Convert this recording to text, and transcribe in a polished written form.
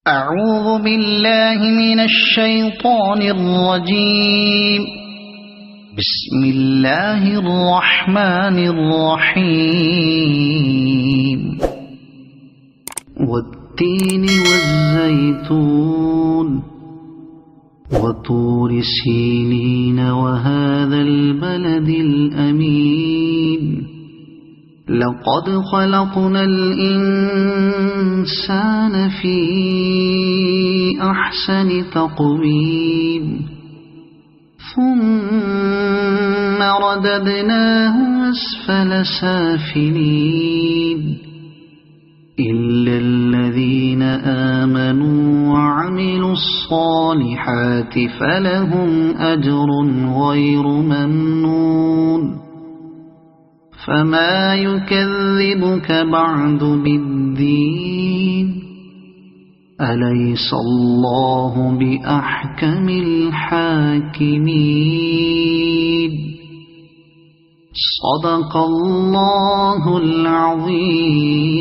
أعوذ بالله من الشيطان الرجيم. بسم الله الرحمن الرحيم. والتين والزيتون وطور سينين وهذا البلد الأمين. لقد خلقنا الإنسان في أحسن تقويم ثم رددناه أسفل سافلين إلا الذين آمنوا وعملوا الصالحات فلهم أجر غير ممنون. فما يكذبك بعد بالدين؟ أليس الله بأحكم الحاكمين؟ صدق الله العظيم.